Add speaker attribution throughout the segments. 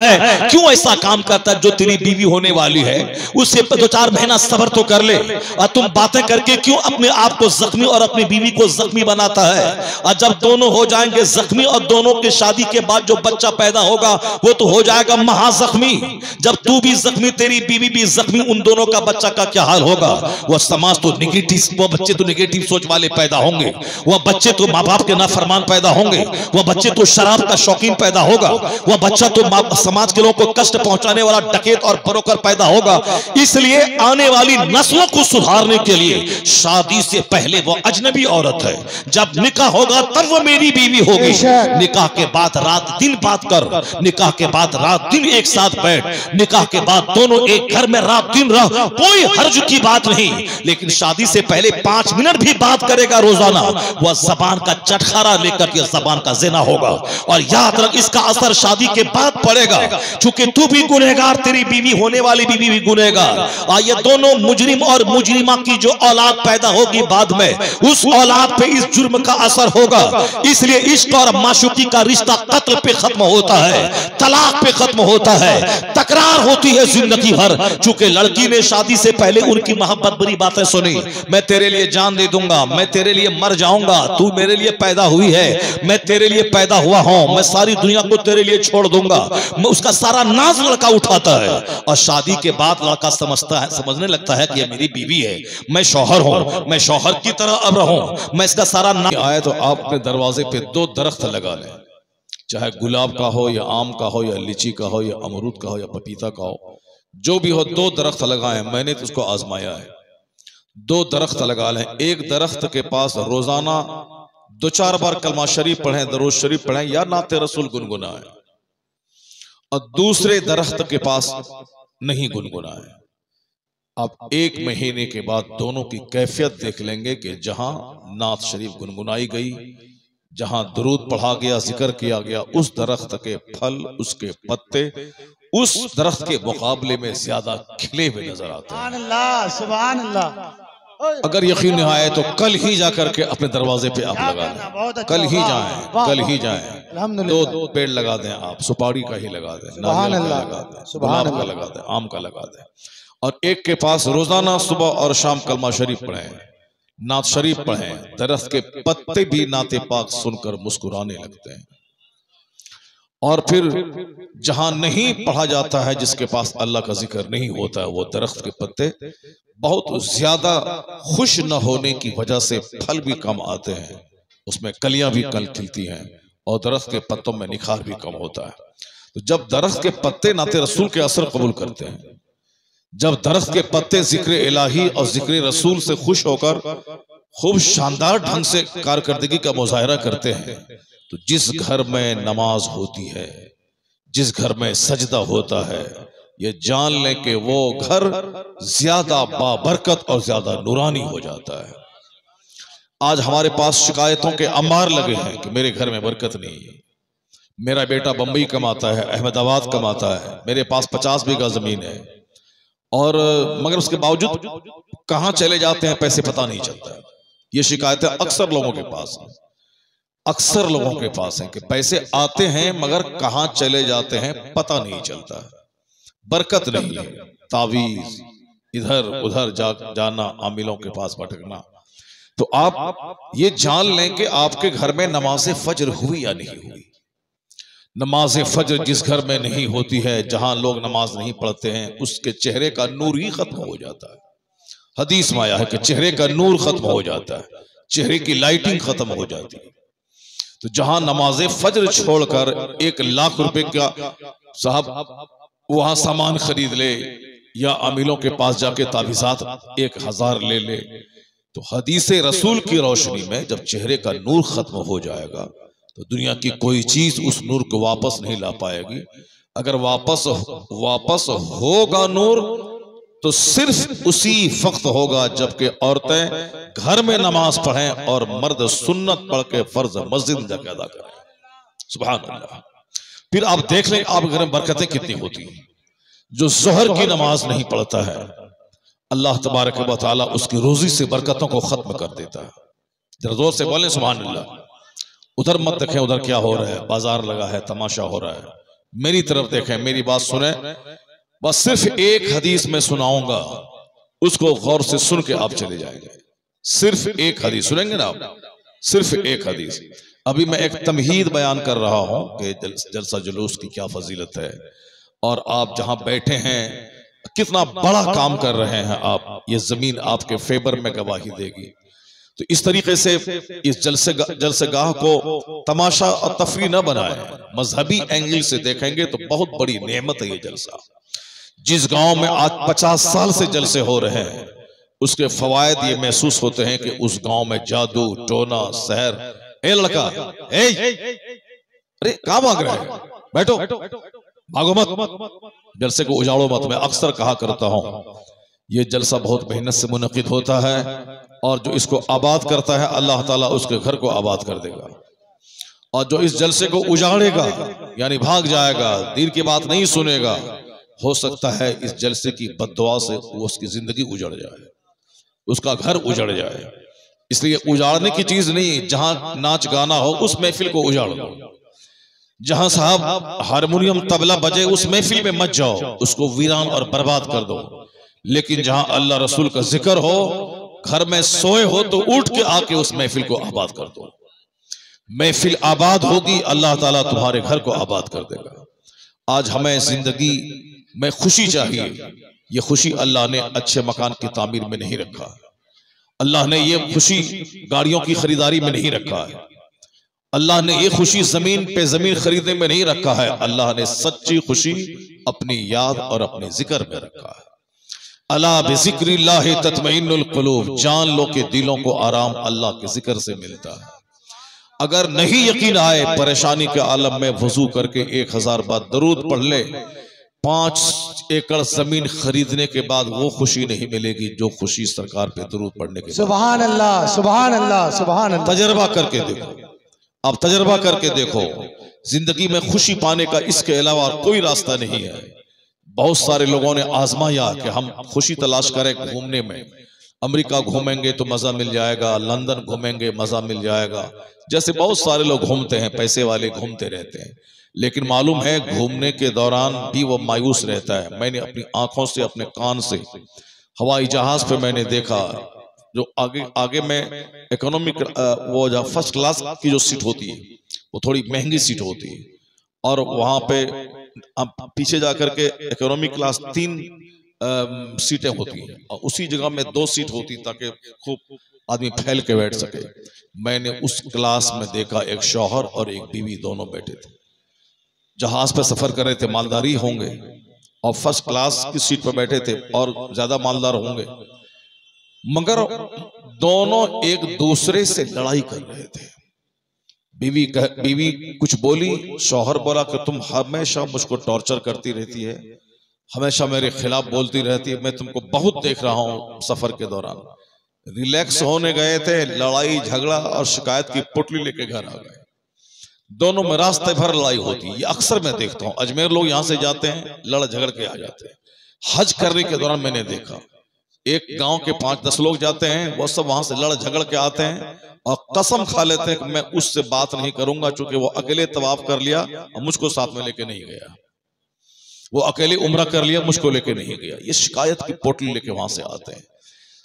Speaker 1: क्यों ऐसा काम करता है? जो तेरी बीवी होने वाली है उससे 2-4 महीना सब्र तो कर ले। और तुम बातें करके क्यों अपने आप को जख्मी और अपनी बीवी को जख्मी बनाता है? और जब दोनों हो जाएंगे जख्मी और दोनों के शादी के बाद जो बच्चा पैदा होगा वो तो हो जाएगा महाजख्मी। जब तू भी जख्मी तेरी बीवी भी जख्मी, उन दोनों का बच्चा का क्या हाल होगा? वह समाज तो निगेटिव, वो बच्चे तो निगेटिव सोच वाले पैदा होंगे, वह बच्चे तो माँ बाप के नाफरमान पैदा होंगे, वह बच्चे तो शराब का शौकीन पैदा होगा, वह बच्चा तो समाज के लोगों को कष्ट पहुंचाने वाला डकैत और ब्रोकर पैदा होगा। इसलिए आने वाली नस्लों को सुधारने के लिए शादी से पहले वो अजनबी औरत है, जब निकाह होगा तब वो मेरी बीवी होगी। निकाह के बाद रात दिन बात कर, निकाह के बाद रात दिन एक साथ बैठ, निकाह के बाद दोनों एक घर में रात दिन रह, कोई हर्ज की बात नहीं। लेकिन शादी से पहले 5 मिनट भी बात करेगा रोजाना, वह जबान का चटखारा लेकर के जबान का जिना होगा। और याद रख, इसका असर शादी के बाद पड़ेगा, चूंकि तू भी गुनहगार, तेरी बीवी होने वाली बीवी भी गुनहगार, और ये दोनों मुजरिम और मुजरिमा की जो औलाद पैदा होगी बाद में, उस औलाद पे इस जुर्म का असर होगा। इसलिए इश्क और माशूकी का रिश्ता कत्ल पे खत्म होता है, तलाक पे खत्म होता है, तकरार होती है जिंदगी भर। चूंकि लड़की ने शादी से पहले उनकी मोहब्बत भरी बातें सुनी, मैं तेरे लिए जान दे दूंगा, मैं तेरे लिए मर जाऊंगा, तू मेरे लिए पैदा हुई है, मैं तेरे लिए पैदा हुआ हूं, मैं सारी दुनिया को तेरे लिए छोड़ दूंगा, मैं उसका सारा नाज लड़का उठाता है। और शादी के बाद लड़का समझने लगता है कि ये मेरी बीवी है, मैं शौहर हूं, मैं शौहर की तरह अब रहूं, मैं इसका सारा नाज आए। तो आप अपने दरवाजे पे 2 दरख्त लगा लें, चाहे गुलाब का हो या आम का हो या लीची का हो या अमरूद का हो या पपीता का हो, जो भी हो 2 दरख्त लगाएं। मैंने तो उसको आजमाया है, 2 दरख्त लगा लें। एक दरख्त के पास रोजाना 2-4 बार कलमा शरीफ पढ़ें, दरूद शरीफ पढ़ें या नाते रसूल गुनगुनाएं, और दूसरे दरख्त के पास नहीं गुनगुनाएं। आप 1 महीने के बाद दोनों की कैफियत देख लेंगे कि जहां नात शरीफ गुनगुनाई गई, जहां दुरूद पढ़ा गया, जिक्र किया गया, उस दरख्त के फल, उसके पत्ते उस दरख्त के मुकाबले में ज्यादा खिले हुए नजर आते हैं।
Speaker 2: सुभान अल्लाह, सुभान अल्लाह।
Speaker 1: अगर यकीन नहीं आए तो कल ही जाकर के अपने दरवाजे पे आप लगा दें, कल ही जाएं, कल ही जाएं। 2 पेड़ लगा दें, आप सुपारी का ही लगा दें, नारियल का लगा दें, गुलाब का लगा दें, आम का लगा दें, और एक के पास रोजाना सुबह और शाम कलमा शरीफ पढ़ें, नात शरीफ पढ़ें। दरख्त के पत्ते भी नाते पाक सुनकर मुस्कुराने लगते हैं। और फिर जहां नहीं पढ़ा जाता है, जिसके पास अल्लाह का जिक्र नहीं होता है, वो दरख्त के पत्ते बहुत ज्यादा खुश न होने की वजह से फल भी कम आते हैं, उसमें कलियां भी कम खिलती हैं, और दरख्त के पत्तों में निखार भी कम होता है। तो जब दरख्त के पत्ते नाते रसूल के असर कबूल करते हैं, जब दरख्त के पत्ते जिक्र इलाही और जिक्र रसूल से खुश होकर खूब शानदार ढंग से कारकर्दगी का मुजाहरा करते हैं, तो जिस घर में नमाज होती है, जिस घर में सजदा होता है, ये जान लें कि वो घर ज्यादा बाबरकत और ज्यादा नूरानी हो जाता है। आज हमारे पास शिकायतों के अंबार लगे हैं कि मेरे घर में बरकत नहीं है, मेरा बेटा बंबई कमाता है, अहमदाबाद कमाता है, मेरे पास 50 बीघा जमीन है, और मगर उसके बावजूद कहां चले जाते हैं पैसे पता नहीं चलता है। ये शिकायतें अक्सर लोगों के पास हैं, अक्सर लोगों के पास हैं कि पैसे आते हैं मगर कहां चले जाते हैं पता नहीं चलता, बरकत नहीं है, तावीज इधर उधर जाना, आमिलों के पास भटकना। तो आप ये जान लें कि आपके घर में नमाज फजर हुई या नहीं हुई। नमाज फजर जिस घर में नहीं होती है, जहां लोग नमाज नहीं पढ़ते हैं, उसके चेहरे का नूर ही खत्म हो जाता है। हदीस में आया है कि चेहरे का नूर खत्म हो जाता है, चेहरे की लाइटिंग खत्म हो जाती है। तो जहां नमाज फजर छोड़कर 1 लाख रुपए का साहब वहां सामान खरीद ले, या अमीलों के पास जाके तावीज़ात 1000 ले ले, तो हदीस रसूल की रोशनी में जब चेहरे का नूर खत्म हो जाएगा तो दुनिया की कोई चीज उस नूर को वापस नहीं ला पाएगी। अगर वापस होगा नूर तो सिर्फ उसी वक्त होगा जबकि औरतें घर में नमाज पढ़ें और मर्द सुन्नत पढ़ के फर्ज मस्जिद जाके अदा करें। सुभान अल्लाह। फिर आप देख लें आप घर में बरकतें कितनी होती हैं। जो ज़ोहर की नमाज नहीं पढ़ता है, अल्लाह तबारक व तआला उसकी रोजी से बरकतों को खत्म कर देता है। जरा जोर से बोलें सुभान अल्लाह। उधर मत देखें उधर क्या हो रहा है, बाजार लगा है, तमाशा हो रहा है, मेरी तरफ देखें, मेरी बात सुने। बस सिर्फ एक हदीस में सुनाऊंगा, उसको गौर से सुन के आप चले जाएंगे। सिर्फ एक हदीस सुनेंगे ना आप, सिर्फ एक हदीस। अभी मैं एक तमहीद बयान कर रहा हूं कि जलसा जुलूस की क्या फजीलत है, और आप जहां बैठे हैं कितना बड़ा काम कर रहे हैं आप, ये जमीन आपके फेवर में गवाही देगी। तो इस तरीके से इस जलसेगाह को तमाशा और तफरी न बनाए, मजहबी एंगल से देखेंगे तो बहुत बड़ी नेमत है ये जलसा। जिस गांव में आज 50 साल से जलसे हो रहे हैं, उसके फवायद ये महसूस होते हैं कि उस गांव में जादू टोना सहर। ए लड़का, अरे कहां भाग रहे हैं, बैठो, भागो मत, जलसे को उजाड़ो मत। मैं अक्सर कहा करता हूं, ये जलसा बहुत मेहनत से मुनक़िद होता है, और जो इसको आबाद करता है अल्लाह ताला उसके घर को आबाद कर देगा, और जो इस जलसे को उजाड़ेगा यानी भाग जाएगा, दीन की बात नहीं सुनेगा, हो सकता है इस जलसे की बद्दुआ से वो उसकी जिंदगी उजड़ जाए, उसका घर उजड़ जाए। इसलिए उजाड़ने की चीज नहीं, जहां नाच गाना हो उस महफिल को उजाड़ दो, जहां साहब हारमोनियम तबला बजे उस महफिल में मत जाओ, उसको वीरान और बर्बाद कर दो। लेकिन जहां अल्लाह रसूल का जिक्र हो, घर में सोए हो तो उठ के आके उस महफिल को आबाद कर दो। महफिल आबाद होगी, अल्लाह ताला तुम्हारे घर को आबाद कर देगा। आज हमें जिंदगी में खुशी चाहिए, ये खुशी अल्लाह ने अच्छे मकान की तामीर में नहीं रखा, अल्लाह ने ये खुशी गाड़ियों की खरीदारी में नहीं रखा है, अल्लाह ने ये खुशी जमीन पे जमीन खरीदने में नहीं रखा है। अल्लाह ने सच्ची खुशी अपनी याद और अपने जिक्र में रखा है। अला बिज़िक्रिल्लाहि तत्मइन्नुल कुलूब, जान लो के दिलों को आराम अल्लाह के जिक्र से मिलता है। अगर नहीं यकीन आए, परेशानी के आलम में वजू करके 1000 बार दरूद पढ़ ले, 5 एकड़ जमीन खरीदने के बाद वो खुशी नहीं मिलेगी जो खुशी सरकार पे दरूद पढ़ने के।
Speaker 2: सुभान अल्लाह, सुभान अल्लाह, सुभान अल्लाह।
Speaker 1: तजर्बा करके देखो, आप तजर्बा करके देखो, जिंदगी में खुशी पाने का इसके अलावा कोई रास्ता नहीं है। बहुत सारे लोगों ने आजमाया कि हम खुशी तलाश करें घूमने में, अमेरिका घूमेंगे तो मजा मिल जाएगा, लंदन घूमेंगे मजा मिल जाएगा, जैसे बहुत सारे लोग घूमते हैं, पैसे वाले घूमते रहते हैं। लेकिन मालूम है घूमने के दौरान भी वो मायूस रहता है। मैंने अपनी आंखों से, अपने कान से हवाई जहाज पे मैंने देखा, जो आगे में इकोनॉमिक वो जो फर्स्ट क्लास की जो सीट होती है वो थोड़ी महंगी सीट होती है, और वहां पे पीछे जाकर के इकोनॉमिक क्लास 3 सीटें होती हैं, और उसी जगह में 2 सीट होती ताकि खूब आदमी फैल के बैठ सके। मैंने उस क्लास में देखा एक शौहर और एक बीवी दोनों बैठे थे, जहाज पर सफर कर रहे थे, मालदारी होंगे, और फर्स्ट क्लास की सीट पर बैठे थे और ज्यादा मालदार होंगे, मगर दोनों एक दूसरे से लड़ाई कर रहे थे। बीवी कुछ बोली, शौहर बोला कि तुम हमेशा मुझको टॉर्चर करती रहती है, हमेशा मेरे खिलाफ बोलती रहती है, मैं तुमको बहुत देख रहा हूं सफर के दौरान। रिलैक्स होने गए थे, लड़ाई झगड़ा और शिकायत की पुटली लेके घर आ गए। दोनों में रास्ते भर लड़ाई होती है, ये अक्सर मैं देखता हूँ। अजमेर लोग यहाँ से जाते हैं, लड़ झगड़ के आ जाते हैं। हज करने के दौरान मैंने देखा, एक गांव के 5-10 लोग जाते हैं, वो सब वहां से लड़ झगड़ के आते हैं और कसम खा लेते हैं कि मैं उससे बात नहीं करूंगा, चूंकि वो अकेले तवाफ कर लिया और मुझको साथ में लेके नहीं गया, वो अकेले उम्रा कर लिया, मुझको लेके नहीं गया। ये शिकायत की पोटली लेके वहां से आते हैं।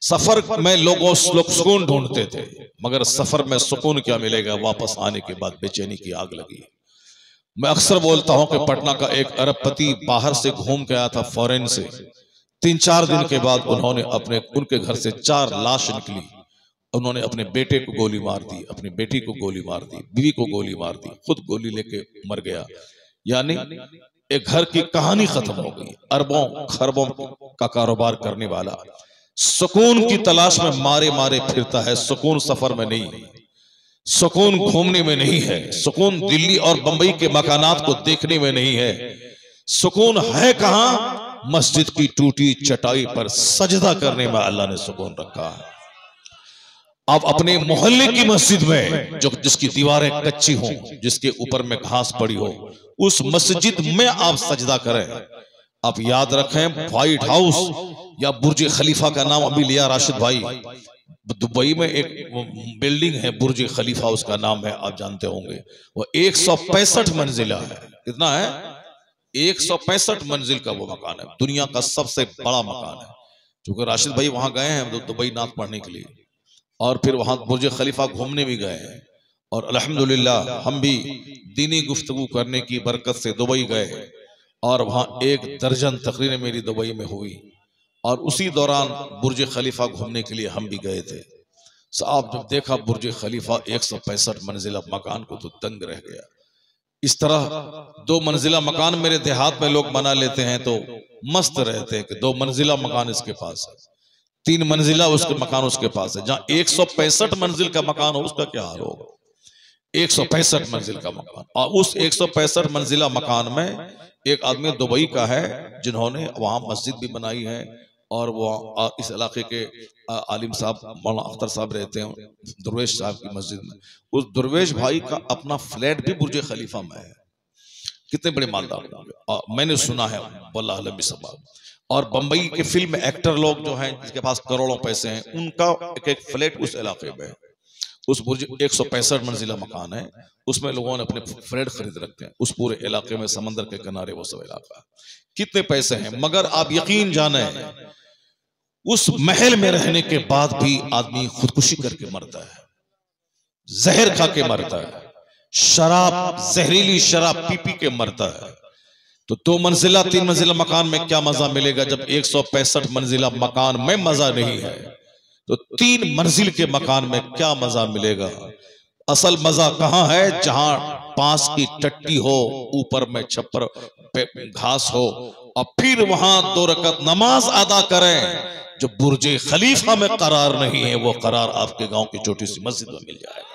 Speaker 1: सफर में लोग सुकून ढूंढते थे, मगर सफर में सुकून क्या मिलेगा, वापस आने के बाद बेचैनी की आग लगी। मैं अक्सर बोलता हूं कि पटना का एक अरबपति बाहर से घूम के आया था, फॉरेन से। 3-4 दिन के बाद उन्होंने उनके घर से 4 लाश निकली। उन्होंने अपने बेटे को गोली मार दी, अपनी बेटी को गोली मार दी, बीवी को गोली मार दी, खुद गोली लेके मर गया। यानी एक घर की कहानी खत्म हो गई। अरबों खरबों का कारोबार करने वाला सुकून की तलाश में मारे मारे फिरता है। सुकून सफर में नहीं है, सुकून घूमने में नहीं है, सुकून दिल्ली और बंबई के मकानात को देखने में नहीं है। सुकून है कहां? मस्जिद की टूटी चटाई पर सजदा करने में अल्लाह ने सुकून रखा है। आप अपने मोहल्ले की मस्जिद में जो जिसकी दीवारें कच्ची हों, जिसके ऊपर में घास पड़ी हो, उस मस्जिद में आप सजदा करें। आप याद रखें, व्हाइट हाउस या बुर्ज खलीफा का नाम अभी लिया राशिद भाई, दुबई में एक बिल्डिंग है बुर्ज खलीफा, उसका नाम है, आप जानते होंगे। वो 165 मंजिला है। कितना है? 165 मंजिल का वो मकान है, दुनिया का सबसे बड़ा मकान है। क्योंकि राशिद भाई वहां गए हैं दुबई नात पढ़ने के लिए, और फिर वहां बुर्ज खलीफा घूमने भी गए हैं, और अल्हम्दुलिल्लाह हम भी दीनी गुफ्तगू करने की बरकत से दुबई गए, और वहां 1 दर्जन तकरीरें मेरी दुबई में हुई, और उसी दौरान बुर्ज खलीफा घूमने के लिए हम भी गए थे। साहब जब देखा बुर्ज खलीफा 165 मंजिला मकान को तो दंग रह गया। इस तरह 2 मंजिला मकान मेरे देहात में लोग बना लेते हैं तो मस्त रहते हैं कि 2 मंजिला मकान इसके पास है, 3 मंजिला उसके मकान उसके पास है। जहां 165 मंजिल का मकान हो उसका क्या हाल होगा? 165 मंजिल का मकान, और उस 165 मंजिला मकान में एक आदमी दुबई का है जिन्होंने वहां मस्जिद भी बनाई है, और वो इस इलाके के आलिम साहब मौलाना अख्तर साहब रहते हैं दुर्वेश साहब की मस्जिद में। उस दुर्वेश भाई का अपना फ्लैट भी बुर्ज खलीफा में है। कितने बड़े मालदार होंगे, मैंने सुना है वल्लाह अलम बिसबाब। और बंबई के फिल्म एक्टर लोग जो हैं जिसके पास करोड़ों पैसे हैं, उनका एक फ्लैट उस इलाके में है। उस बुर्ज 165 मंजिला मकान है, उसमें लोगों ने अपने फ्लैट खरीद रखते हैं। उस पूरे इलाके में समंदर के किनारे वो सब इलाका, कितने पैसे हैं। मगर आप यकीन जाने उस महल में रहने के बाद भी आदमी खुदकुशी करके मरता है, जहर खा के मरता है, शराब जहरीली शराब पी पी के मरता है। तो 2 मंजिला 3 मंजिला मकान में क्या मजा मिलेगा जब 165 मंजिला मकान में मजा नहीं है, तो 3 मंजिल के मकान में क्या मजा मिलेगा? असल मजा कहां है? जहां बांस की टट्टी हो, ऊपर में छप्पर पे घास हो, और फिर वहां 2 रकात नमाज अदा करें। जो बुर्ज खलीफा में करार नहीं है, वो करार आपके गांव की छोटी सी मस्जिद में मिल जाएगा।